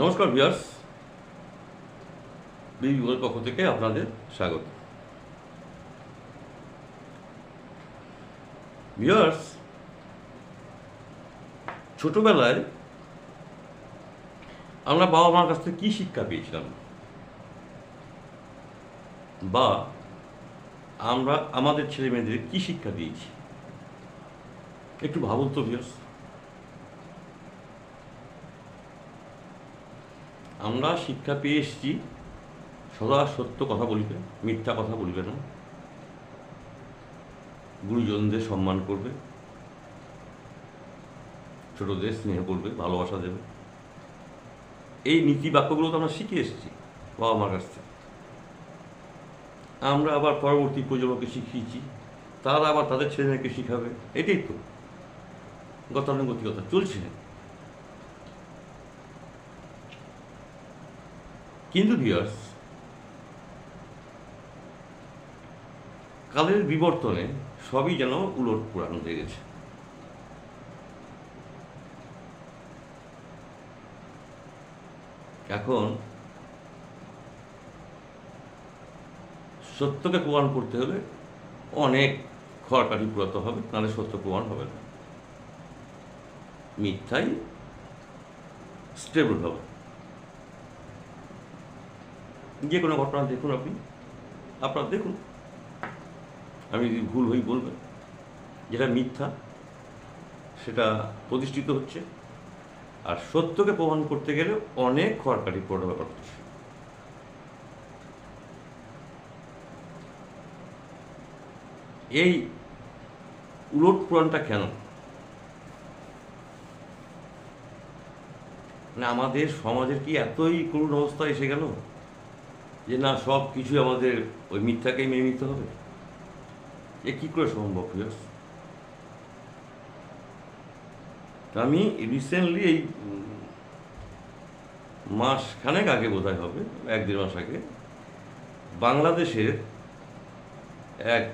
নমস্কার ভিউয়ার্স, বিবির পক্ষ থেকে আপনাদের স্বাগত। ভিউয়ার্স, ছোটবেলায় আমরা বাবা মার কাছ থেকে কী শিক্ষা পেয়েছিলাম, বা আমরা আমাদের ছেলে মেয়েদের কী শিক্ষা দিয়েছি, একটু ভাবুন তো ভিউয়ার্স। আমরা শিক্ষা পেয়ে এসেছি সদা সত্য কথা বলিবে, মিথ্যা কথা বলিবে না, গুরুজনদের সম্মান করবে, ছোটদের স্নেহ করবে, ভালোবাসা দেবে। এই নীতি বাক্যগুলো তো আমরা শিখে এসেছি বাবা মার কাছ থেকে। আমরা আবার পরবর্তী প্রজন্মকে শিখিয়েছি, তারা আবার তাদের ছেলেমেয়েকে শিখাবে। এটাই তো গতানুগতিকতা চলছে। কিন্তু ভিউয়ার্স, কালের বিবর্তনে সবই যেন উলট পুরাণ হয়ে গেছে। এখন সত্যকে প্রমাণ করতে হলে অনেক খড়কাঠি পুরাতে হবে, নাহলে সত্য প্রমাণ হবে না, মিথ্যাই স্টেবল হবে। যে কোনো ঘটনা দেখুন, আপনার দেখুন, আমি যদি ভুল হই বলবেন। যেটা মিথ্যা সেটা প্রতিষ্ঠিত হচ্ছে, আর সত্যকে প্রমাণ করতে গেলে অনেক খড়কাঠি পোড়ানো ব্যাপার হচ্ছে। এই উলট পুরাণটা কেন? মানে আমাদের সমাজের কি এতই করুণ অবস্থা এসে গেল যে না, সব কিছুই আমাদের ওই মিথ্যাকেই মেনে নিতে হবে? এ কী করে সম্ভব? আমি রিসেন্টলি এই মাস খানেক আগে বোধহয় হবে, 1-1.5 মাস আগে, বাংলাদেশের এক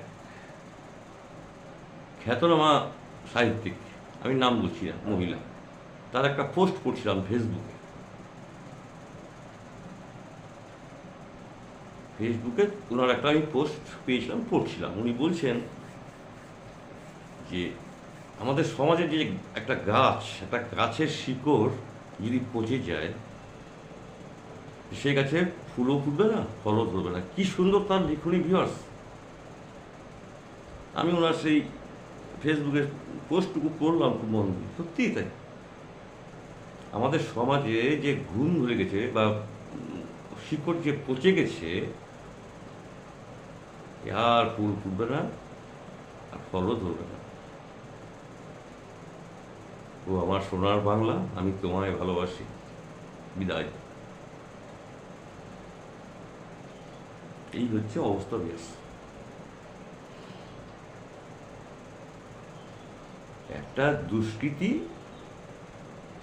খ্যাতনামা সাহিত্যিক, আমি নাম বলছি না, মহিলা, তার একটা পোস্ট পড়ছিলাম ফেসবুকে। ওনার একটা আমি পোস্ট পেয়েছিলাম, পড়ছিলাম। উনি বলছেন যে আমাদের সমাজে যে একটা গাছের শিকড় যদি পচে যায়, সেই গাছে ফুলও ফুটবে না, ফলও ধরবে না। কি সুন্দর তার লিখনি ভিউয়ার্স! আমি ওনার সেই ফেসবুকের পোস্টটুকু পড়লাম খুব মন দিয়ে, সত্যিই তাই। আমাদের সমাজে যে ঘুম ধরে গেছে বা শিকড় যে পচে গেছে, আর ফুল ফুটবে না, আর ফলও ধরবে না। ও আমার সোনার বাংলা, আমি তোমায় ভালোবাসি, বিদায়। এই হচ্ছে অবস্থা। বেশ, একটা দুষ্কৃতী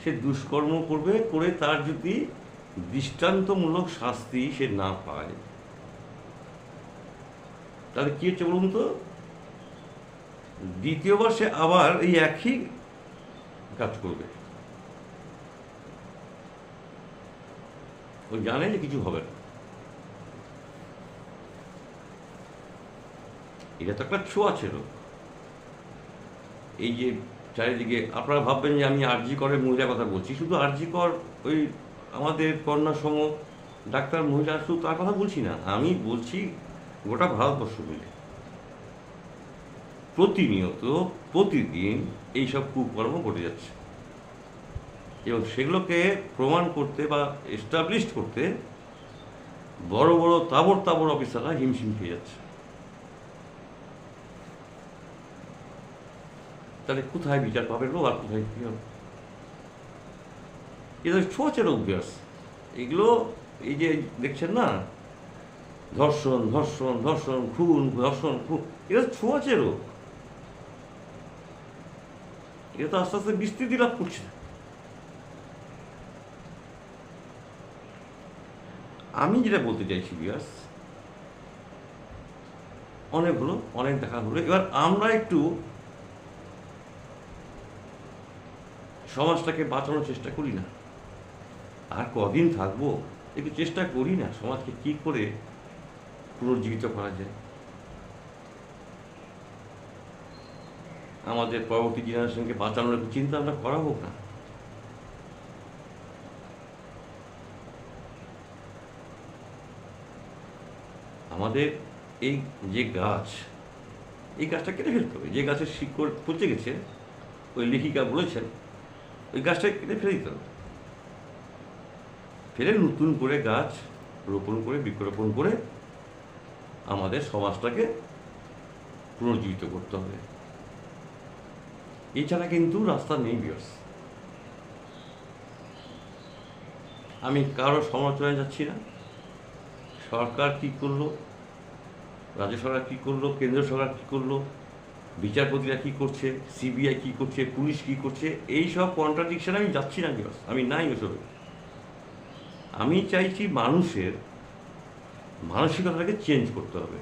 সে দুষ্কর্ম করবে, করে তার যদি দৃষ্টান্তমূলক শাস্তি সে না পায়, তাহলে কি হচ্ছে বলুন তো? দ্বিতীয়বার সে আবার এই একই কাজ করবে। ও জানে যে কিছু হবে না। এটা তো একটা ছোঁয়াচে রোগ। এই যে চারিদিকে আপনারা ভাববেন যে আমি আরজি করের মহিলার কথা বলছি, শুধু আরজি কর ওই আমাদের কন্যা সম ডাক্তার মহিলা, শুধু তার কথা বলছি না, আমি বলছি গোটা ভারতবর্ষ মিলে প্রতিনিয়ত প্রতিদিন এইসব কুকর্ম ঘটে যাচ্ছে, এবং সেগুলোকে প্রমাণ করতে বা এস্টাবলিশ করতে বড় বড় তাবড় অফিসাররা হিমশিম খেয়ে যাচ্ছে। তাহলে কোথায় বিচার পাবে লোক, আর কোথায় কী হবে? এটা ছোঁয়াচে অভ্যাস এগুলো। এই যে দেখছেন না, ধর্ষণ ধর্ষণ ধর্ষণ, খুন ধর্ষণ খুন, এটা ছোঁয়াচে রোগ। এটা তো আস্তে আস্তে বিস্তৃতি লাভ করছে। আমি যেটা বলতে চাইছি বিয়াস, অনেক হলো, অনেক দেখা হলো, এবার আমরা একটু সমাজটাকে বাঁচানোর চেষ্টা করি না? আর কদিন থাকবো, একটু চেষ্টা করি না সমাজকে কী করে পুনর্জীবিত করা যায়। আমাদের পরবর্তী জেনারেশনকে বাঁচানোর একটু চিন্তা আমরা করা হোক না। আমাদের এই যে গাছ, এই গাছটা কেটে ফেলতে হবে। যে গাছের শিকড় পচে গেছে, ওই লেখিকা বলেছেন, ওই গাছটা কেটে ফেলে দিতে হবে। ফেলে নতুন করে গাছ রোপণ করে, বৃক্ষরোপণ করে আমাদের সমাজটাকে পুনর্জীবিত করতে হবে। এছাড়া কিন্তু রাস্তা নেই ভিউয়ার্স। আমি কারো সমালোচনায় যাচ্ছি না। সরকার কী করলো, রাজ্য সরকার কী করলো, কেন্দ্র সরকার কী করলো, বিচারপতিরা কী করছে, সিবিআই কী করছে, পুলিশ কী করছে, এই সব কন্ট্রাডিকশন আমি যাচ্ছি না ভিউয়ার্স, আমি নাই ওসবে। আমি চাইছি মানুষের মানসিকতাটাকে চেঞ্জ করতে হবে।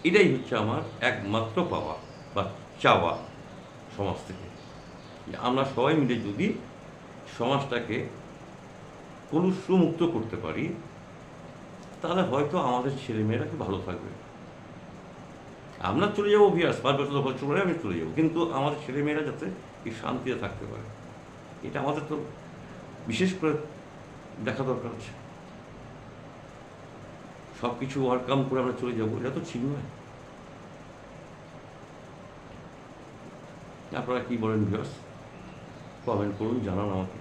এটাই হচ্ছে আমার একমাত্র পাওয়া বা চাওয়া সমাজ থেকে। আমরা সবাই মিলে যদি সমাজটাকে কলুষমুক্ত করতে পারি, তাহলে হয়তো আমাদের ছেলেমেয়েরা খুব ভালো থাকবে। আমরা চলে যাবো ভিউয়ার্স, 5 বছর 10 বছর পরে আমি চলে যাবো, কিন্তু আমাদের ছেলেমেয়েরা যাতে এই শান্তিতে থাকতে পারে, এটা আমাদের তো বিশেষ করে দেখা দরকার আছে। সব কিছু ওভারকাম করে আমরা চলে যাবো, এটা তো ঠিক নয়। আপনারা কী বলেন ভিউয়ার্স? কমেন্ট করুন, জানান আমাকে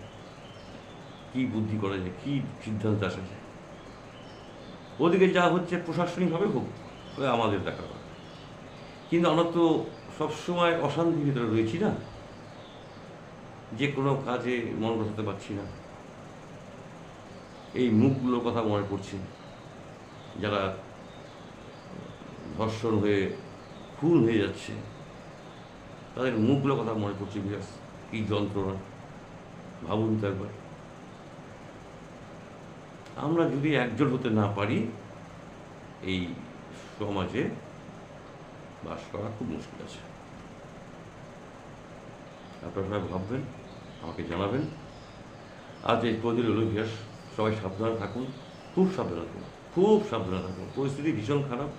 কী বুদ্ধি করা যায়, কী সিদ্ধান্ত আসা যায়। ওদিকে যা হচ্ছে প্রশাসনিকভাবে হোক, আমাদের দেখা হয়। কিন্তু আমরা তো সবসময় অশান্তির ভিতরে রয়েছি না, যে কোনো কাজে মন বসাতে পারছি না। এই মুখগুলোর কথা মনে পড়ছে, যারা ধর্ষণ হয়ে খুন হয়ে যাচ্ছে, তাদের মুখগুলোর কথা মনে পড়ছে বিরাস, কী যন্ত্রণা ভাবুন তো একবার। আমরা যদি একজন হতে না পারি, এই সমাজে বাস করা খুব মুশকিল আছে। আপনারা সবাই ভাববেন, আমাকে জানাবেন। আজ এই পর্যন্ত হলো ভিউয়ার্স, সবাই সাবধানে থাকুন, খুব সাবধানে থাকুন, খুব সাবধানে থাকুন। পরিস্থিতি ভীষণ খারাপ।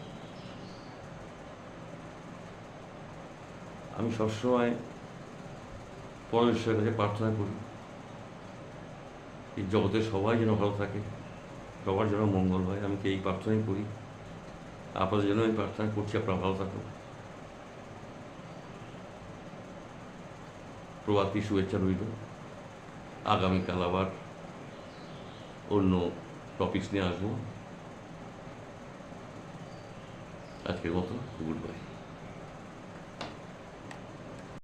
আমি সবসময় পরমেশ্বরের কাছে প্রার্থনা করি, এই জগতে সবাই যেন ভালো থাকে, সবার যেন মঙ্গল হয়। আমি তো এই প্রার্থনাই করি, আপনাদের জন্য আমি প্রার্থনা করছি, আপনারা ভালো থাকুন। প্রভাতী শুভেচ্ছা রইল। আগামীকাল আবার অন্য টপিকস নিয়ে আসবো। আজকের মতো গুড বাই।